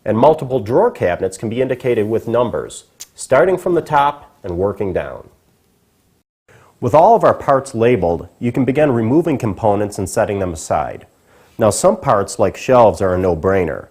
And multiple drawer cabinets can be indicated with numbers, starting from the top and working down. With all of our parts labeled, you can begin removing components and setting them aside. Now some parts, like shelves, are a no-brainer,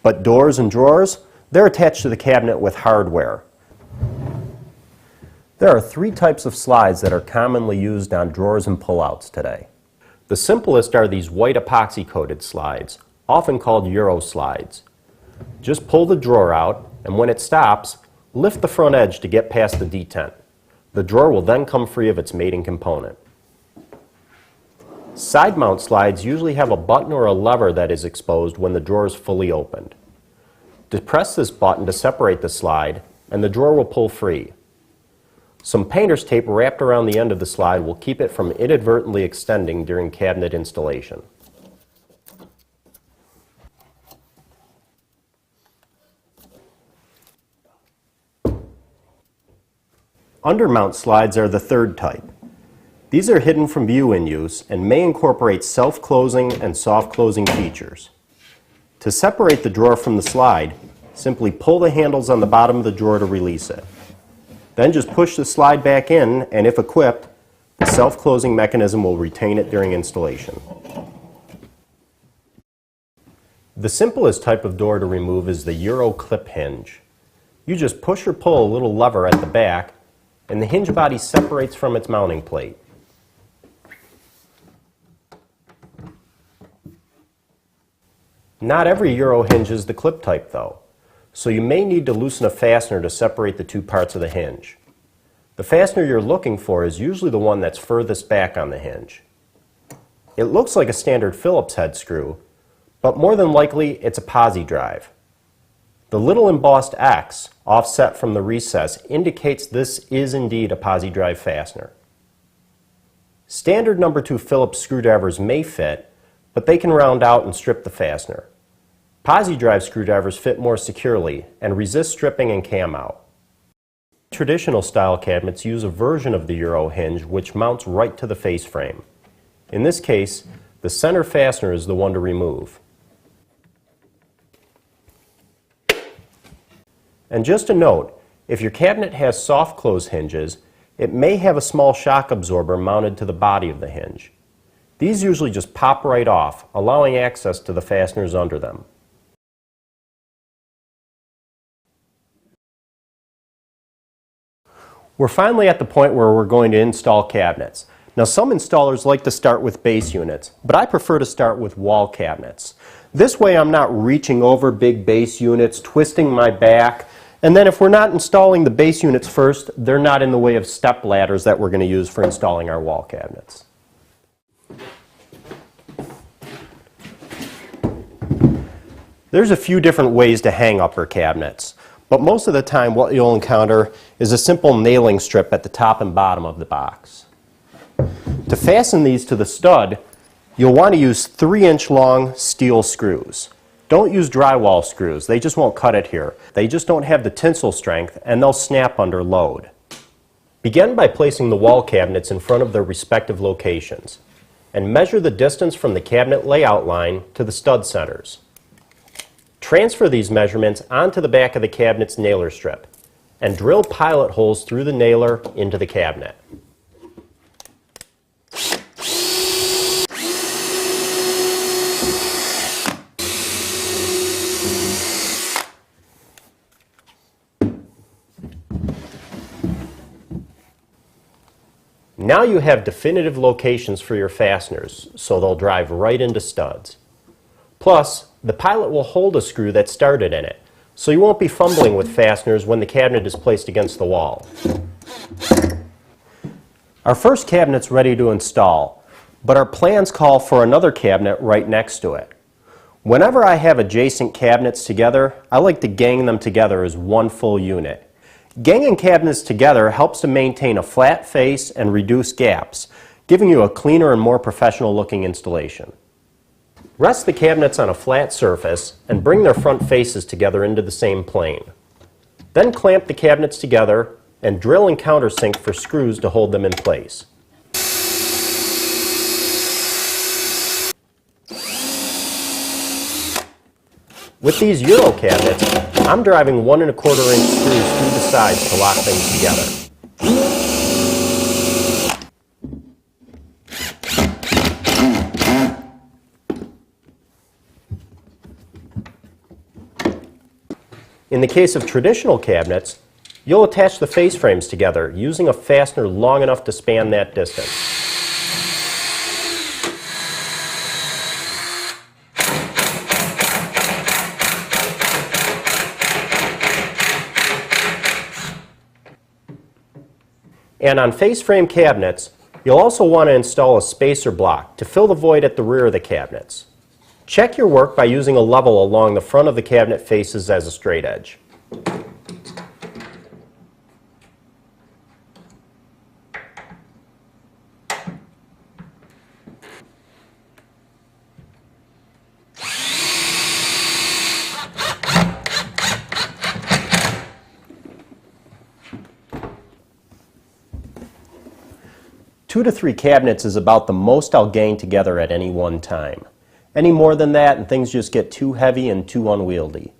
but doors and drawers, they're attached to the cabinet with hardware. There are three types of slides that are commonly used on drawers and pullouts today. The simplest are these white epoxy-coated slides, often called Euro slides. Just pull the drawer out, and when it stops, lift the front edge to get past the detent. The drawer will then come free of its mating component. Side mount slides usually have a button or a lever that is exposed when the drawer is fully opened. Depress this button to separate the slide, and the drawer will pull free. Some painter's tape wrapped around the end of the slide will keep it from inadvertently extending during cabinet installation. Undermount slides are the third type. These are hidden from view in use and may incorporate self-closing and soft-closing features. To separate the drawer from the slide, simply pull the handles on the bottom of the drawer to release it. Then just push the slide back in, and if equipped, the self-closing mechanism will retain it during installation. The simplest type of door to remove is the Euro clip hinge. You just push or pull a little lever at the back, and the hinge body separates from its mounting plate. Not every Euro hinge is the clip type though, so you may need to loosen a fastener to separate the two parts of the hinge. The fastener you're looking for is usually the one that's furthest back on the hinge. It looks like a standard Phillips head screw, but more than likely it's a posi drive. The little embossed X offset from the recess indicates this is indeed a posi drive fastener. Standard number 2 Phillips screwdrivers may fit, but they can round out and strip the fastener. Posi drive screwdrivers fit more securely and resist stripping and cam out. Traditional style cabinets use a version of the Euro hinge which mounts right to the face frame. In this case, the center fastener is the one to remove. And just a note, if your cabinet has soft close hinges, it may have a small shock absorber mounted to the body of the hinge. These usually just pop right off, allowing access to the fasteners under them. We're finally at the point where we're going to install cabinets. Now some installers like to start with base units, but I prefer to start with wall cabinets. This way I'm not reaching over big base units, twisting my back, and then if we're not installing the base units first, they're not in the way of step ladders that we're going to use for installing our wall cabinets. There's a few different ways to hang upper cabinets, but most of the time what you'll encounter is a simple nailing strip at the top and bottom of the box. To fasten these to the stud, you'll want to use 3-inch long steel screws. Don't use drywall screws, they just won't cut it here. They just don't have the tensile strength and they'll snap under load. Begin by placing the wall cabinets in front of their respective locations and measure the distance from the cabinet layout line to the stud centers. Transfer these measurements onto the back of the cabinet's nailer strip and drill pilot holes through the nailer into the cabinet. Now you have definitive locations for your fasteners, so they'll drive right into studs. Plus, the pilot will hold a screw that started in it, so you won't be fumbling with fasteners when the cabinet is placed against the wall. Our first cabinet's ready to install, but our plans call for another cabinet right next to it. Whenever I have adjacent cabinets together, I like to gang them together as one full unit. Ganging cabinets together helps to maintain a flat face and reduce gaps, giving you a cleaner and more professional looking installation. Rest the cabinets on a flat surface and bring their front faces together into the same plane. Then clamp the cabinets together and drill and countersink for screws to hold them in place. With these Euro cabinets, I'm driving 1 1/4 inch screws through the sides to lock things together. In the case of traditional cabinets, you'll attach the face frames together using a fastener long enough to span that distance. And on face frame cabinets, you'll also want to install a spacer block to fill the void at the rear of the cabinets. Check your work by using a level along the front of the cabinet faces as a straight edge. Two to three cabinets is about the most I'll gang together at any one time. Any more than that and things just get too heavy and too unwieldy.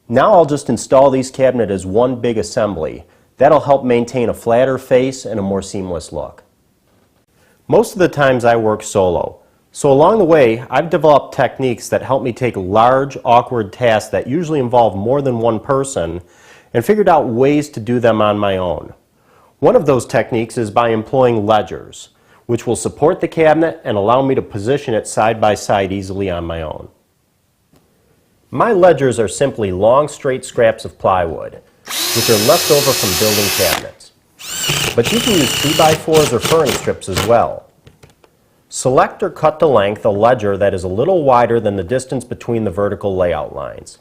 Now I'll just install these cabinets as one big assembly. That'll help maintain a flatter face and a more seamless look. Most of the times I work solo, so along the way I've developed techniques that help me take large, awkward tasks that usually involve more than one person and figured out ways to do them on my own. One of those techniques is by employing ledgers, which will support the cabinet and allow me to position it side by side easily on my own. My ledgers are simply long, straight scraps of plywood, which are left over from building cabinets. But you can use 2x4s or furring strips as well. Select or cut to length a ledger that is a little wider than the distance between the vertical layout lines.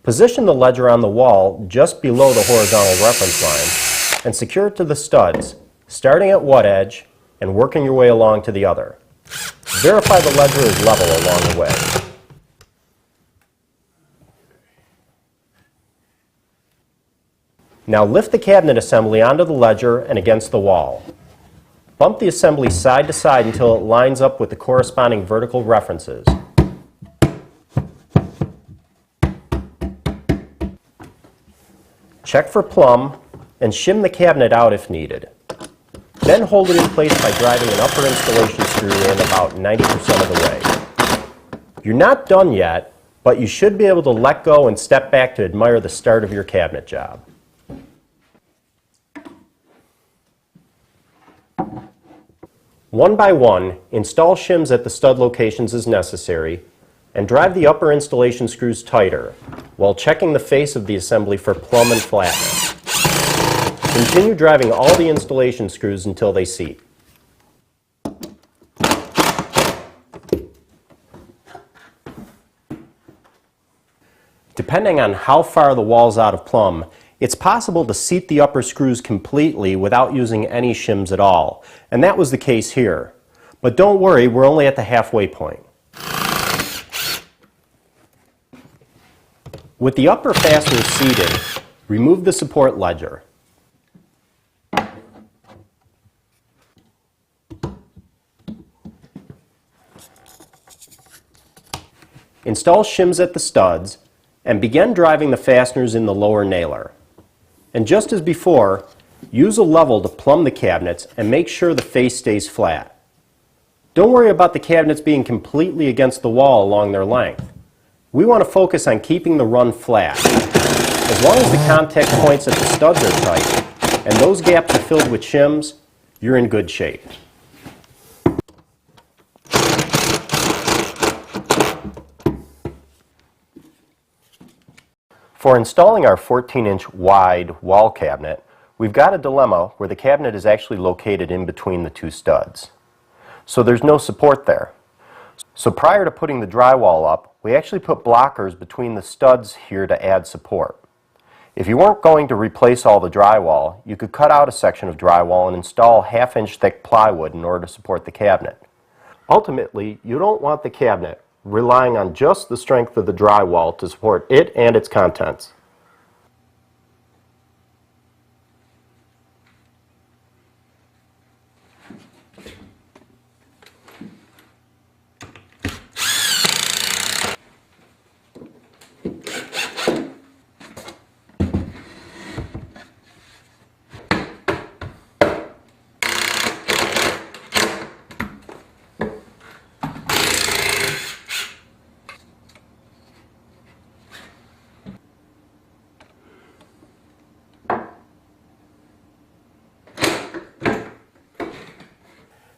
Position the ledger on the wall just below the horizontal reference line and secure it to the studs, starting at one edge and working your way along to the other. Verify the ledger is level along the way. Now lift the cabinet assembly onto the ledger and against the wall. Bump the assembly side to side until it lines up with the corresponding vertical references. Check for plumb and shim the cabinet out if needed. Then hold it in place by driving an upper installation screw in about 90% of the way. You're not done yet, but you should be able to let go and step back to admire the start of your cabinet job. One by one, install shims at the stud locations as necessary and drive the upper installation screws tighter while checking the face of the assembly for plumb and flatness. Continue driving all the installation screws until they seat. Depending on how far the wall's out of plumb, it's possible to seat the upper screws completely without using any shims at all, and that was the case here. But don't worry, we're only at the halfway point. With the upper fasteners seated, remove the support ledger. Install shims at the studs and begin driving the fasteners in the lower nailer. And just as before, use a level to plumb the cabinets and make sure the face stays flat. Don't worry about the cabinets being completely against the wall along their length. We want to focus on keeping the run flat. As long as the contact points at the studs are tight and those gaps are filled with shims, you're in good shape. For installing our 14-inch wide wall cabinet, we've got a dilemma where the cabinet is actually located in between the two studs. So there's no support there. So prior to putting the drywall up, we actually put blockers between the studs here to add support. If you weren't going to replace all the drywall, you could cut out a section of drywall and install 1/2-inch thick plywood in order to support the cabinet. Ultimately, you don't want the cabinet relying on just the strength of the drywall to support it and its contents.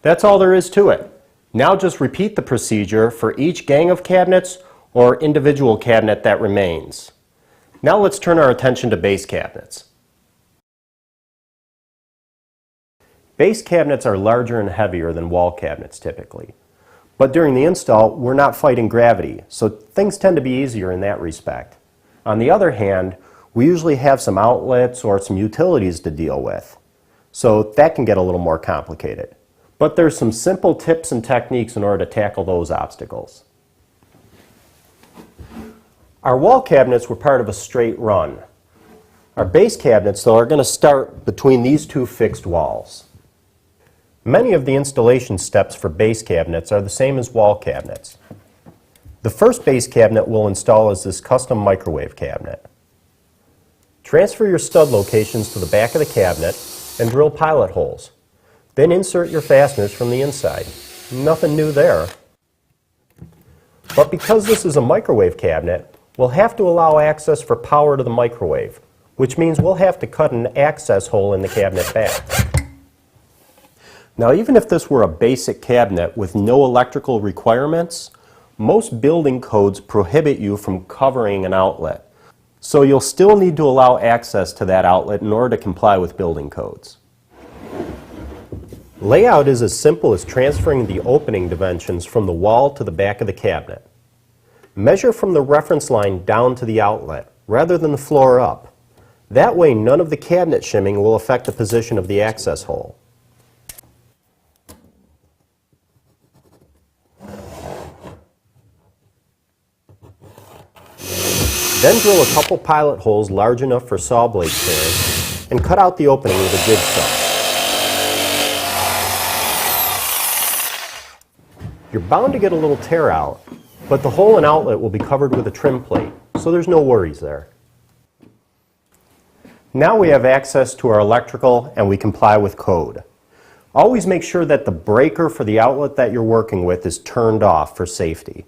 That's all there is to it. Now just repeat the procedure for each gang of cabinets or individual cabinet that remains. Now let's turn our attention to base cabinets. Base cabinets are larger and heavier than wall cabinets typically. But during the install, we're not fighting gravity, so things tend to be easier in that respect. On the other hand, we usually have some outlets or some utilities to deal with, so that can get a little more complicated. But there's some simple tips and techniques in order to tackle those obstacles. Our wall cabinets were part of a straight run. Our base cabinets, though, are going to start between these two fixed walls. Many of the installation steps for base cabinets are the same as wall cabinets. The first base cabinet we'll install is this custom microwave cabinet. Transfer your stud locations to the back of the cabinet and drill pilot holes. Then insert your fasteners from the inside. Nothing new there. But because this is a microwave cabinet, we'll have to allow access for power to the microwave, which means we'll have to cut an access hole in the cabinet back. Now, even if this were a basic cabinet with no electrical requirements, most building codes prohibit you from covering an outlet. So you'll still need to allow access to that outlet in order to comply with building codes. Layout is as simple as transferring the opening dimensions from the wall to the back of the cabinet. Measure from the reference line down to the outlet, rather than the floor up. That way, none of the cabinet shimming will affect the position of the access hole. Then drill a couple pilot holes large enough for saw blade clearance and cut out the opening with a jigsaw. You're bound to get a little tear out, but the hole and outlet will be covered with a trim plate, so there's no worries there. Now we have access to our electrical and we comply with code. Always make sure that the breaker for the outlet that you're working with is turned off for safety.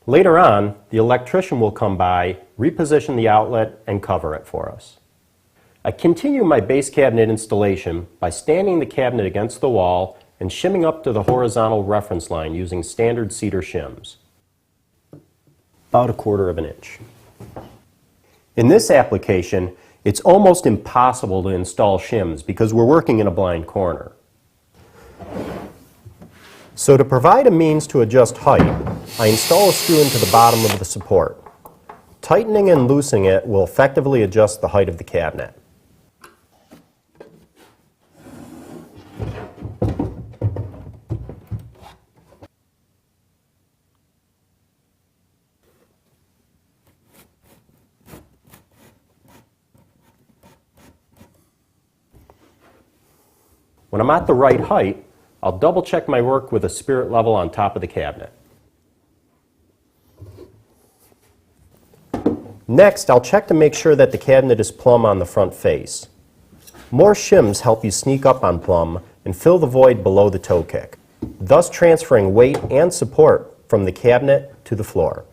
Later on, the electrician will come by, reposition the outlet, and cover it for us. I continue my base cabinet installation by standing the cabinet against the wall and shimming up to the horizontal reference line using standard cedar shims, about 1/4 of an inch. In this application, it's almost impossible to install shims because we're working in a blind corner. So to provide a means to adjust height, I install a screw into the bottom of the support. Tightening and loosening it will effectively adjust the height of the cabinet. When I'm at the right height, I'll double check my work with a spirit level on top of the cabinet. Next, I'll check to make sure that the cabinet is plumb on the front face. More shims help you sneak up on plumb and fill the void below the toe kick, thus transferring weight and support from the cabinet to the floor.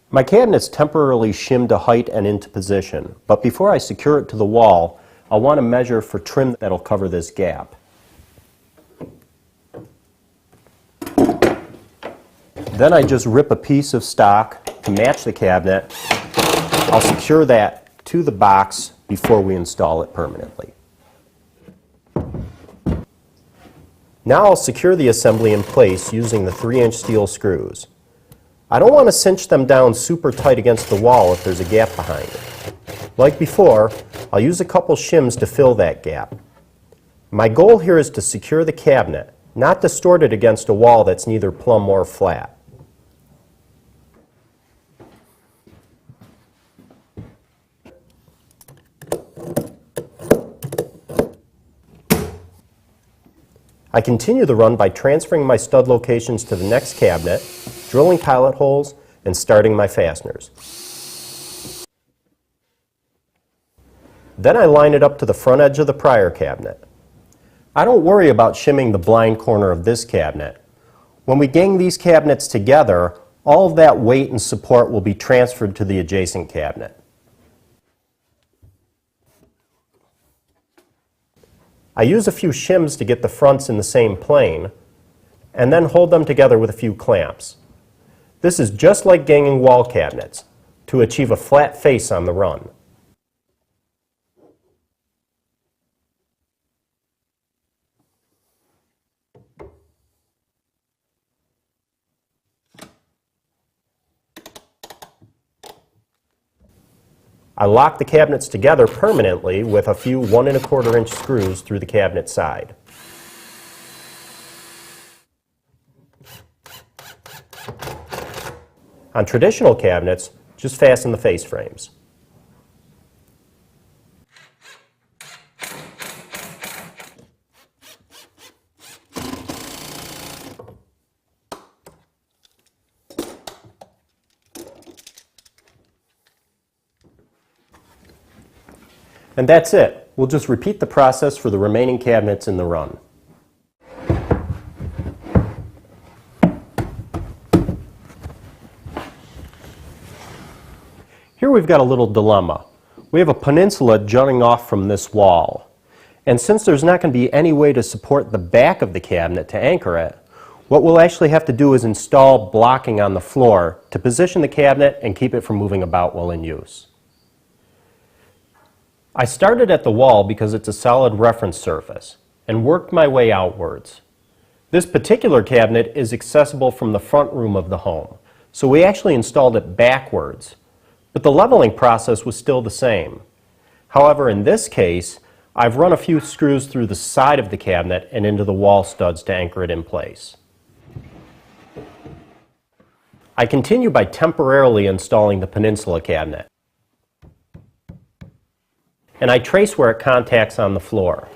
My cabinet's temporarily shimmed to height and into position, but before I secure it to the wall, I'll want to measure for trim that'll cover this gap. Then I just rip a piece of stock to match the cabinet. I'll secure that to the box before we install it permanently. Now I'll secure the assembly in place using the 3-inch steel screws. I don't want to cinch them down super tight against the wall if there's a gap behind it. Like before, I'll use a couple shims to fill that gap. My goal here is to secure the cabinet, not distort it against a wall that's neither plumb or flat. I continue the run by transferring my stud locations to the next cabinet, drilling pilot holes, and starting my fasteners. Then I line it up to the front edge of the prior cabinet. I don't worry about shimming the blind corner of this cabinet. When we gang these cabinets together, all of that weight and support will be transferred to the adjacent cabinet. I use a few shims to get the fronts in the same plane, and then hold them together with a few clamps. This is just like ganging wall cabinets, to achieve a flat face on the run. I lock the cabinets together permanently with a few 1 1/4 inch screws through the cabinet side. On traditional cabinets, just fasten the face frames. And that's it. We'll just repeat the process for the remaining cabinets in the run. Here we've got a little dilemma. We have a peninsula jutting off from this wall. And since there's not going to be any way to support the back of the cabinet to anchor it, what we'll actually have to do is install blocking on the floor to position the cabinet and keep it from moving about while in use. I started at the wall because it's a solid reference surface and worked my way outwards. This particular cabinet is accessible from the front room of the home, so we actually installed it backwards, but the leveling process was still the same. However, in this case, I've run a few screws through the side of the cabinet and into the wall studs to anchor it in place. I continue by temporarily installing the peninsula cabinet, and I trace where it contacts on the floor.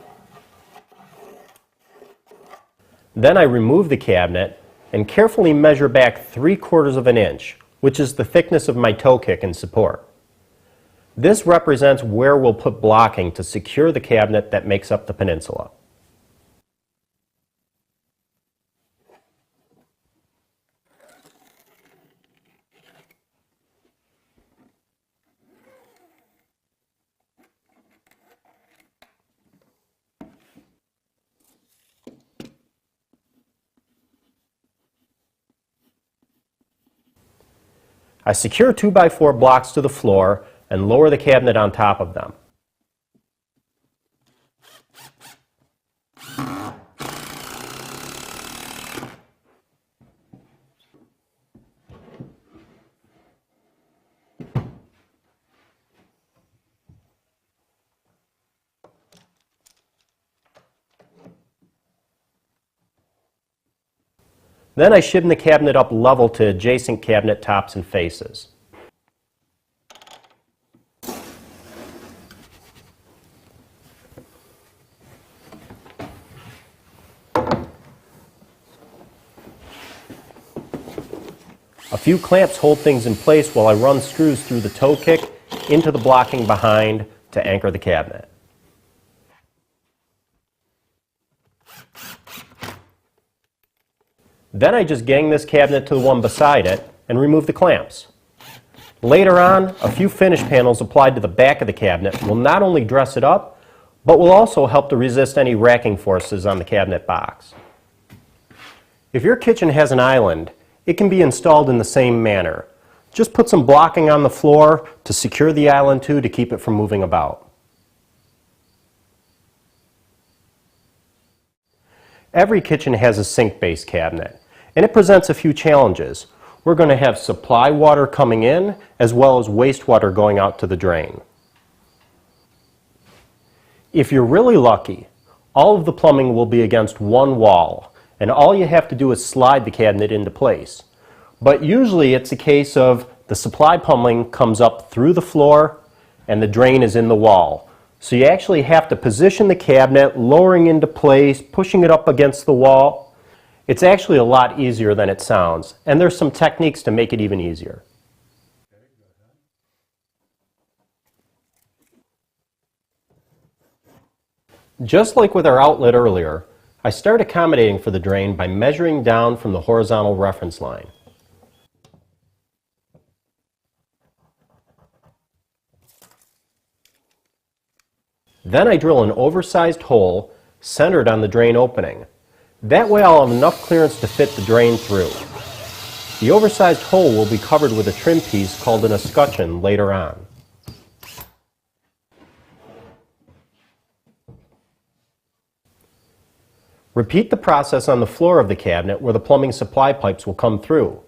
Then I remove the cabinet and carefully measure back 3/4 of an inch, which is the thickness of my toe kick and support. This represents where we'll put blocking to secure the cabinet that makes up the peninsula. I secure 2x4 blocks to the floor and lower the cabinet on top of them. Then I shim the cabinet up level to adjacent cabinet tops and faces. A few clamps hold things in place while I run screws through the toe kick into the blocking behind to anchor the cabinet. Then I just gang this cabinet to the one beside it and remove the clamps. Later on, a few finish panels applied to the back of the cabinet will not only dress it up, but will also help to resist any racking forces on the cabinet box. If your kitchen has an island, it can be installed in the same manner. Just put some blocking on the floor to secure the island to keep it from moving about. Every kitchen has a sink-based cabinet, and it presents a few challenges. We're going to have supply water coming in as well as wastewater going out to the drain. If you're really lucky, all of the plumbing will be against one wall, and all you have to do is slide the cabinet into place. But usually it's a case of the supply plumbing comes up through the floor and the drain is in the wall. So you actually have to position the cabinet, lowering into place, pushing it up against the wall. It's actually a lot easier than it sounds, and there's some techniques to make it even easier. Just like with our outlet earlier, I start accommodating for the drain by measuring down from the horizontal reference line. Then I drill an oversized hole centered on the drain opening. That way I'll have enough clearance to fit the drain through. The oversized hole will be covered with a trim piece called an escutcheon later on. Repeat the process on the floor of the cabinet where the plumbing supply pipes will come through.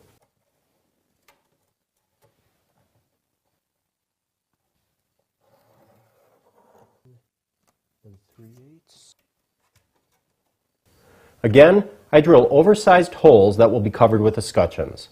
Again, I drill oversized holes that will be covered with escutcheons.